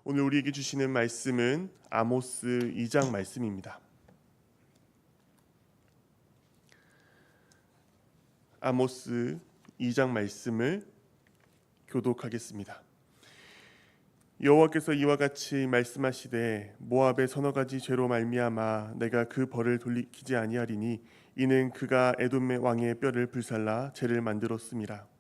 오늘 우리에게 주시는 말씀은 아모스 2장 말씀입니다. 아모스 2장 말씀을 교독하겠습니다. 여호와께서 이와 같이 말씀하시되 모압의 서너 가지 죄로 말미암아 내가 그 벌을 돌이키지 아니하리니 이는 그가 에돔의 왕의 뼈를 불살라 죄를 만들었음이라.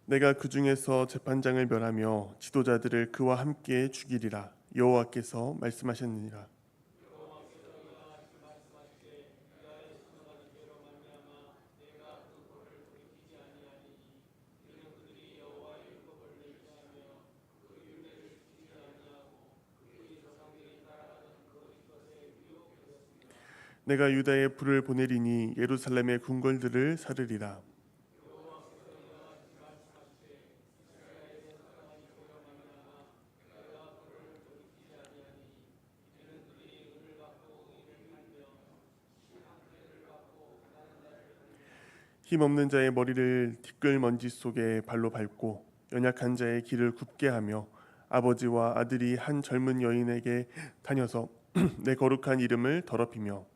내가 그 중에서 재판장을 멸하며 지도자들을 그와 함께 죽이리라. 여호와께서 말씀하셨느니라. 내가 유다에 불을 보내리니 예루살렘의 궁궐들을 사르리라. 힘없는 자의 머리를 티끌먼지 속에 발로 밟고 연약한 자의 길을 굽게 하며 아버지와 아들이 한 젊은 여인에게 다녀서 내 거룩한 이름을 더럽히며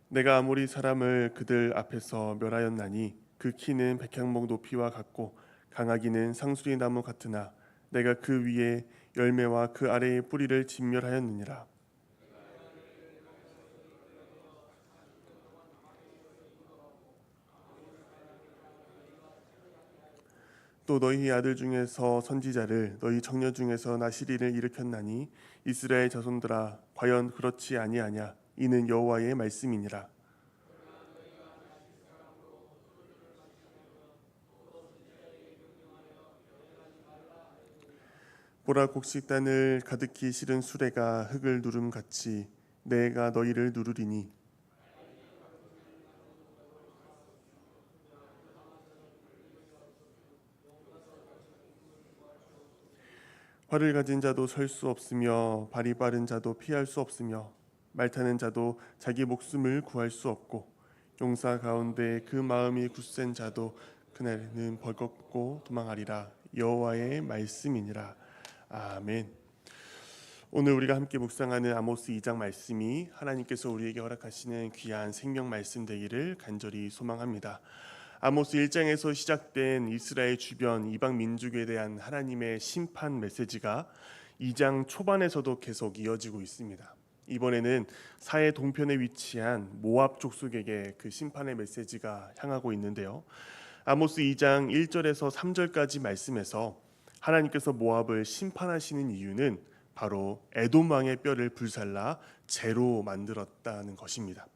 내가 아모리 사람을 그들 앞에서 멸하였나니 그 키는 백향목 높이와 같고 강하기는 상수리 나무 같으나 내가 그 위에 열매와 그 아래의 뿌리를 진멸하였느니라. 또 너희 아들 중에서 선지자를 너희 청년 중에서 나시리를 일으켰나니 이스라엘 자손들아 과연 그렇지 아니하냐. 이는 여호와의 말씀이니라. 보라, 곡식단을 가득히 실은 수레가 흙을 누름같이 내가 너희를 누르리니 활을 가진 자도 설 수 없으며 발이 빠른 자도 피할 수 없으며 말 타는 자도 자기 목숨을 구할 수 없고 용사 가운데 그 마음이 굳센 자도 그날에는 벌겁고 도망하리라. 여호와의 말씀이니라. 아멘. 오늘 우리가 함께 묵상하는 아모스 2장 말씀이 하나님께서 우리에게 허락하시는 귀한 생명 말씀 되기를 간절히 소망합니다. 아모스 1장에서 시작된 이스라엘 주변 이방 민족에 대한 하나님의 심판 메시지가 2장 초반에서도 계속 이어지고 있습니다. 이번에는 사해 동편에 위치한 모압 족속에게 그 심판의 메시지가 향하고 있는데요. 아모스 2장 1절에서 3절까지 말씀에서 하나님께서 모압을 심판하시는 이유는 바로 에돔 왕의 뼈를 불살라 재로 만들었다는 것입니다.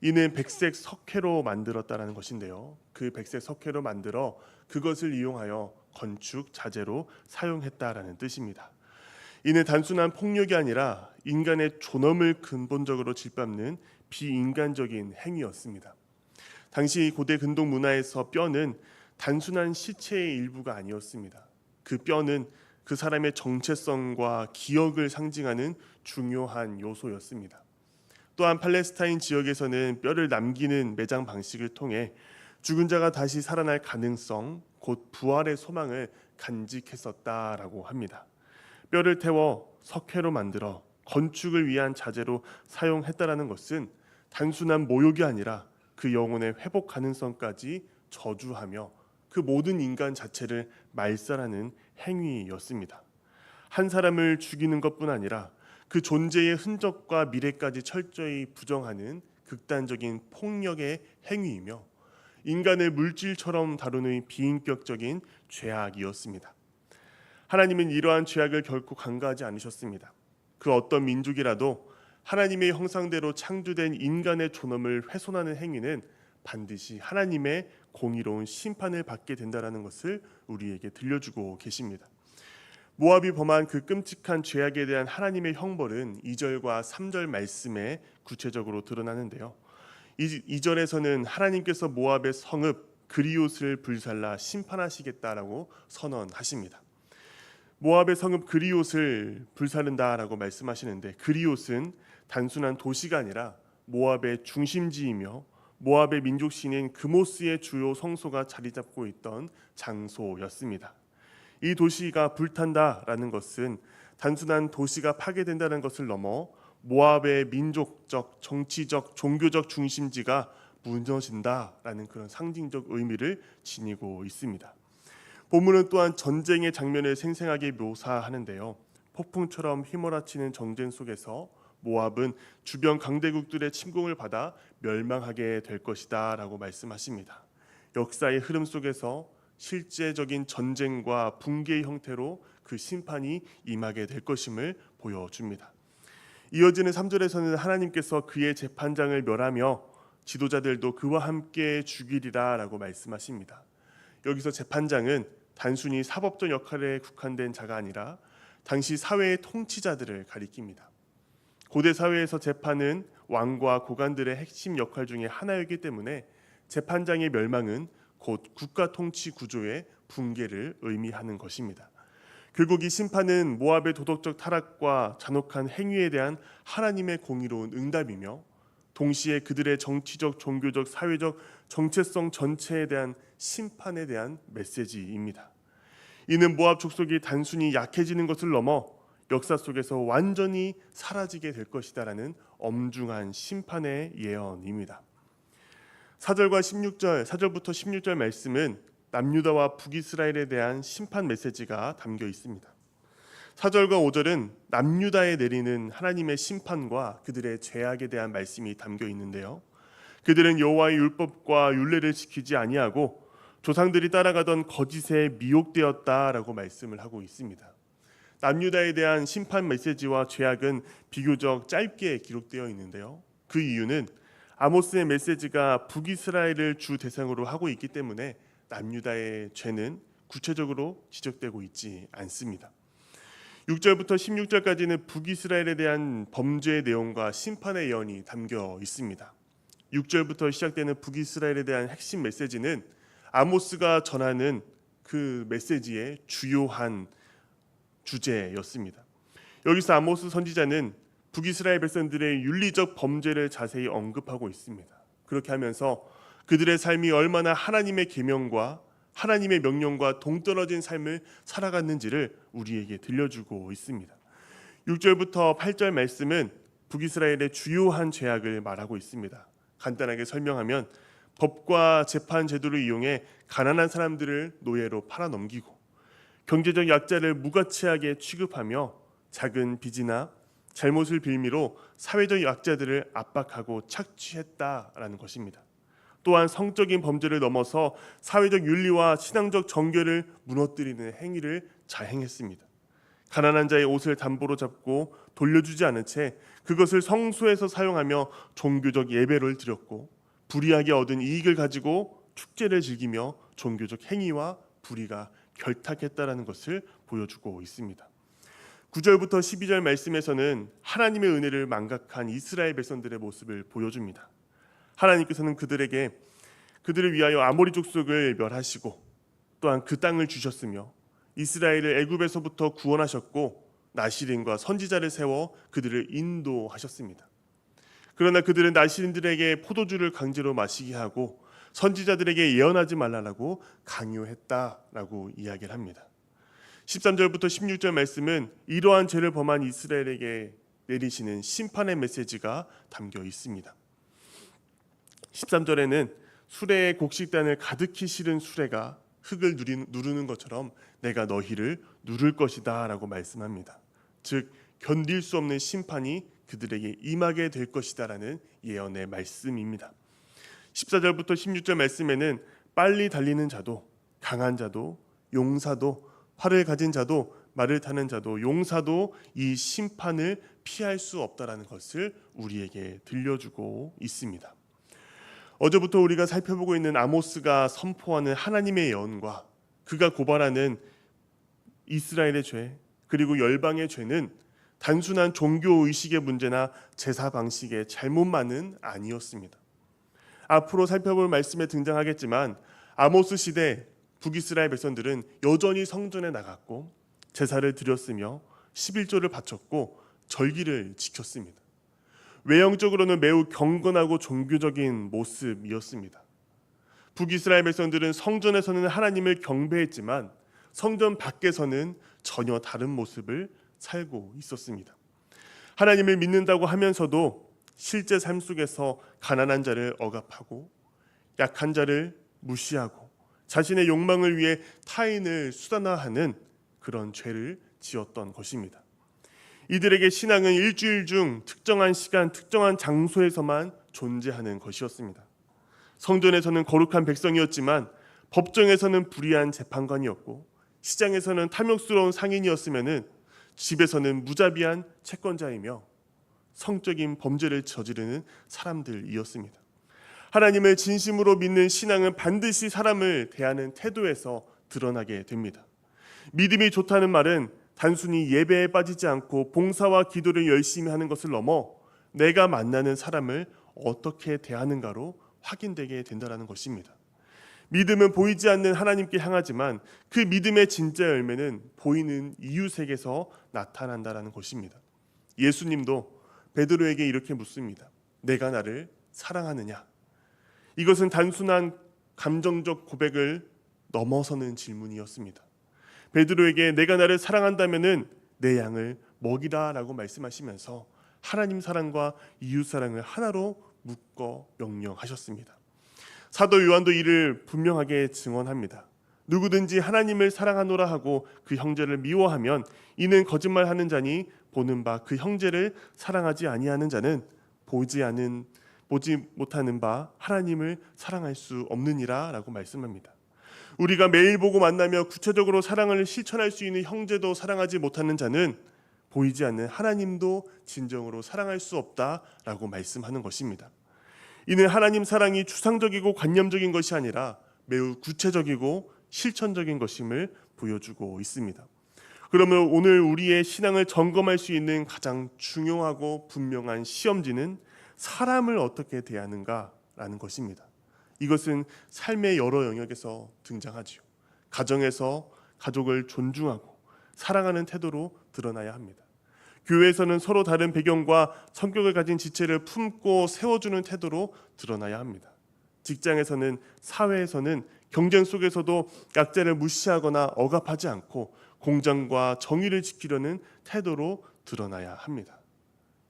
이는 백색 석회로 만들었다는 것인데요. 그 백색 석회로 만들어 그것을 이용하여 건축 자재로 사용했다라는 뜻입니다. 이는 단순한 폭력이 아니라 인간의 존엄을 근본적으로 짓밟는 비인간적인 행위였습니다. 당시 고대 근동 문화에서 뼈는 단순한 시체의 일부가 아니었습니다. 그 뼈는 그 사람의 정체성과 기억을 상징하는 중요한 요소였습니다. 또한 팔레스타인 지역에서는 뼈를 남기는 매장 방식을 통해 죽은 자가 다시 살아날 가능성, 곧 부활의 소망을 간직했었다라고 합니다. 뼈를 태워 석회로 만들어 건축을 위한 자재로 사용했다라는 것은 단순한 모욕이 아니라 그 영혼의 회복 가능성까지 저주하며 그 모든 인간 자체를 말살하는 행위였습니다. 한 사람을 죽이는 것뿐 아니라 그 존재의 흔적과 미래까지 철저히 부정하는 극단적인 폭력의 행위이며 인간을 물질처럼 다루는 비인격적인 죄악이었습니다. 하나님은 이러한 죄악을 결코 간과하지 않으셨습니다. 그 어떤 민족이라도 하나님의 형상대로 창조된 인간의 존엄을 훼손하는 행위는 반드시 하나님의 공의로운 심판을 받게 된다는 것을 우리에게 들려주고 계십니다. 모압이 범한 그 끔찍한 죄악에 대한 하나님의 형벌은 2절과 3절 말씀에 구체적으로 드러나는데요. 2절에서는 하나님께서 모압의 성읍 그리옷을 불살라 심판하시겠다라고 선언하십니다. 모압의 성읍 그리옷을 불사른다라고 말씀하시는데, 그리옷은 단순한 도시가 아니라 모압의 중심지이며 모압의 민족 신인 그모스의 주요 성소가 자리 잡고 있던 장소였습니다. 이 도시가 불탄다라는 것은 단순한 도시가 파괴된다는 것을 넘어 모압의 민족적, 정치적, 종교적 중심지가 무너진다라는 그런 상징적 의미를 지니고 있습니다. 본문은 또한 전쟁의 장면을 생생하게 묘사하는데요. 폭풍처럼 휘몰아치는 정쟁 속에서 모압은 주변 강대국들의 침공을 받아 멸망하게 될 것이다 라고 말씀하십니다. 역사의 흐름 속에서 실제적인 전쟁과 붕괴의 형태로 그 심판이 임하게 될 것임을 보여줍니다. 이어지는 3절에서는 하나님께서 그의 재판장을 멸하며 지도자들도 그와 함께 죽이리라 라고 말씀하십니다. 여기서 재판장은 단순히 사법적 역할에 국한된 자가 아니라 당시 사회의 통치자들을 가리킵니다. 고대 사회에서 재판은 왕과 고관들의 핵심 역할 중에 하나이기 때문에 재판장의 멸망은 곧 국가 통치 구조의 붕괴를 의미하는 것입니다. 결국 이 심판은 모압의 도덕적 타락과 잔혹한 행위에 대한 하나님의 공의로운 응답이며 동시에 그들의 정치적, 종교적, 사회적 정체성 전체에 대한 심판에 대한 메시지입니다. 이는 모압 족속이 단순히 약해지는 것을 넘어 역사 속에서 완전히 사라지게 될 것이다라는 엄중한 심판의 예언입니다. 4절부터 16절 말씀은 남유다와 북이스라엘에 대한 심판 메시지가 담겨 있습니다. 4절과 5절은 남유다에 내리는 하나님의 심판과 그들의 죄악에 대한 말씀이 담겨 있는데요. 그들은 여호와의 율법과 율례를 지키지 아니하고 조상들이 따라가던 거짓에 미혹되었다라고 말씀을 하고 있습니다. 남유다에 대한 심판 메시지와 죄악은 비교적 짧게 기록되어 있는데요. 그 이유는 아모스의 메시지가 북이스라엘을 주 대상으로 하고 있기 때문에 남유다의 죄는 구체적으로 지적되고 있지 않습니다. 6절부터 16절까지는 북이스라엘에 대한 범죄의 내용과 심판의 예언이 담겨 있습니다. 6절부터 시작되는 북이스라엘에 대한 핵심 메시지는 아모스가 전하는 그 메시지의 주요한 주제였습니다. 여기서 아모스 선지자는 북이스라엘 백성들의 윤리적 범죄를 자세히 언급하고 있습니다. 그렇게 하면서 그들의 삶이 얼마나 하나님의 계명과 하나님의 명령과 동떨어진 삶을 살아갔는지를 우리에게 들려주고 있습니다. 6절부터 8절 말씀은 북이스라엘의 주요한 죄악을 말하고 있습니다. 간단하게 설명하면 법과 재판 제도를 이용해 가난한 사람들을 노예로 팔아넘기고 경제적 약자를 무가치하게 취급하며 작은 빚이나 잘못을 빌미로 사회적 약자들을 압박하고 착취했다라는 것입니다. 또한 성적인 범죄를 넘어서 사회적 윤리와 신앙적 정결을 무너뜨리는 행위를 자행했습니다. 가난한 자의 옷을 담보로 잡고 돌려주지 않은 채 그것을 성소에서 사용하며 종교적 예배를 드렸고 불의하게 얻은 이익을 가지고 축제를 즐기며 종교적 행위와 불의가 결탁했다라는 것을 보여주고 있습니다. 9절부터 12절 말씀에서는 하나님의 은혜를 망각한 이스라엘 백성들의 모습을 보여줍니다. 하나님께서는 그들을 위하여 아모리 족속을 멸하시고 또한 그 땅을 주셨으며 이스라엘을 애굽에서부터 구원하셨고 나시린과 선지자를 세워 그들을 인도하셨습니다. 그러나 그들은 나시린들에게 포도주를 강제로 마시게 하고 선지자들에게 예언하지 말라고 강요했다라고 이야기를 합니다. 13절부터 16절 말씀은 이러한 죄를 범한 이스라엘에게 내리시는 심판의 메시지가 담겨 있습니다. 13절에는 수레의 곡식단을 가득히 실은 수레가 흙을 누르는 것처럼 내가 너희를 누를 것이다 라고 말씀합니다. 즉 견딜 수 없는 심판이 그들에게 임하게 될 것이다 라는 예언의 말씀입니다. 14절부터 16절 말씀에는 빨리 달리는 자도 강한 자도 용사도 활을 가진 자도 말을 타는 자도 용사도 이 심판을 피할 수 없다라는 것을 우리에게 들려주고 있습니다. 어제부터 우리가 살펴보고 있는 아모스가 선포하는 하나님의 예언과 그가 고발하는 이스라엘의 죄 그리고 열방의 죄는 단순한 종교의식의 문제나 제사 방식의 잘못만은 아니었습니다. 앞으로 살펴볼 말씀에 등장하겠지만 아모스 시대 북이스라엘 백성들은 여전히 성전에 나갔고 제사를 드렸으며 11조를 바쳤고 절기를 지켰습니다. 외형적으로는 매우 경건하고 종교적인 모습이었습니다. 북이스라엘 백성들은 성전에서는 하나님을 경배했지만 성전 밖에서는 전혀 다른 모습을 살고 있었습니다. 하나님을 믿는다고 하면서도 실제 삶 속에서 가난한 자를 억압하고 약한 자를 무시하고 자신의 욕망을 위해 타인을 수단화하는 그런 죄를 지었던 것입니다. 이들에게 신앙은 일주일 중 특정한 시간, 특정한 장소에서만 존재하는 것이었습니다. 성전에서는 거룩한 백성이었지만 법정에서는 불의한 재판관이었고 시장에서는 탐욕스러운 상인이었으면 집에서는 무자비한 채권자이며 성적인 범죄를 저지르는 사람들이었습니다. 하나님을 진심으로 믿는 신앙은 반드시 사람을 대하는 태도에서 드러나게 됩니다. 믿음이 좋다는 말은 단순히 예배에 빠지지 않고 봉사와 기도를 열심히 하는 것을 넘어 내가 만나는 사람을 어떻게 대하는가로 확인되게 된다는 것입니다. 믿음은 보이지 않는 하나님께 향하지만 그 믿음의 진짜 열매는 보이는 이웃에게서 나타난다는 것입니다. 예수님도 베드로에게 이렇게 묻습니다. 내가 나를 사랑하느냐? 이것은 단순한 감정적 고백을 넘어서는 질문이었습니다. 베드로에게 내가 나를 사랑한다면은 내 양을 먹이라라고 말씀하시면서 하나님 사랑과 이웃 사랑을 하나로 묶어 명령하셨습니다. 사도 요한도 이를 분명하게 증언합니다. 누구든지 하나님을 사랑하노라 하고 그 형제를 미워하면 이는 거짓말하는 자니 보는 바 그 형제를 사랑하지 아니하는 자는 보지 못하는 바 하나님을 사랑할 수 없느니라라고 말씀합니다. 우리가 매일 보고 만나며 구체적으로 사랑을 실천할 수 있는 형제도 사랑하지 못하는 자는 보이지 않는 하나님도 진정으로 사랑할 수 없다라고 말씀하는 것입니다. 이는 하나님 사랑이 추상적이고 관념적인 것이 아니라 매우 구체적이고 실천적인 것임을 보여주고 있습니다. 그러면 오늘 우리의 신앙을 점검할 수 있는 가장 중요하고 분명한 시험지는 사람을 어떻게 대하는가라는 것입니다. 이것은 삶의 여러 영역에서 등장하지요. 가정에서 가족을 존중하고 사랑하는 태도로 드러나야 합니다. 교회에서는 서로 다른 배경과 성격을 가진 지체를 품고 세워주는 태도로 드러나야 합니다. 직장에서는 사회에서는 경쟁 속에서도 약자를 무시하거나 억압하지 않고 공정과 정의를 지키려는 태도로 드러나야 합니다.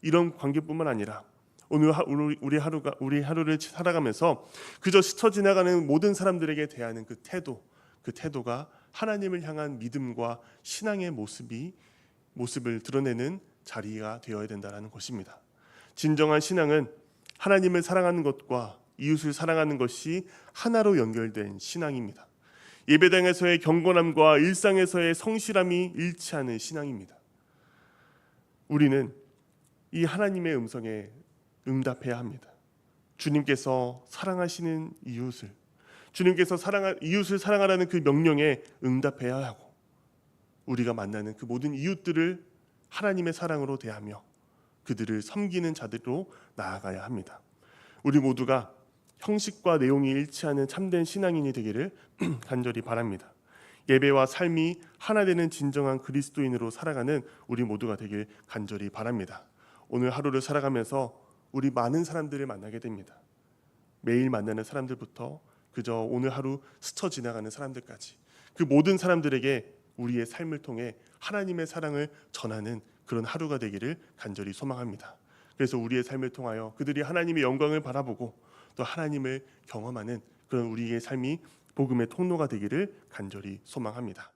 이런 관계뿐만 아니라 오늘 우리 하루를 살아가면서 그저 스쳐 지나가는 모든 사람들에게 대하는 그 태도가 하나님을 향한 믿음과 신앙의 모습을 드러내는 자리가 되어야 된다는 것입니다. 진정한 신앙은 하나님을 사랑하는 것과 이웃을 사랑하는 것이 하나로 연결된 신앙입니다. 예배당에서의 경건함과 일상에서의 성실함이 일치하는 신앙입니다. 우리는 이 하나님의 음성에 응답해야 합니다. 주님께서 사랑하시는 주님께서 이웃을 사랑하라는 그 명령에 응답해야 하고 우리가 만나는 그 모든 이웃들을 하나님의 사랑으로 대하며 그들을 섬기는 자들로 나아가야 합니다. 우리 모두가 형식과 내용이 일치하는 참된 신앙인이 되기를 간절히 바랍니다. 예배와 삶이 하나 되는 진정한 그리스도인으로 살아가는 우리 모두가 되길 간절히 바랍니다. 오늘 하루를 살아가면서 우리 많은 사람들을 만나게 됩니다. 매일 만나는 사람들부터 그저 오늘 하루 스쳐 지나가는 사람들까지 그 모든 사람들에게 우리의 삶을 통해 하나님의 사랑을 전하는 그런 하루가 되기를 간절히 소망합니다. 그래서 우리의 삶을 통하여 그들이 하나님의 영광을 바라보고 또 하나님을 경험하는 그런 우리의 삶이 복음의 통로가 되기를 간절히 소망합니다.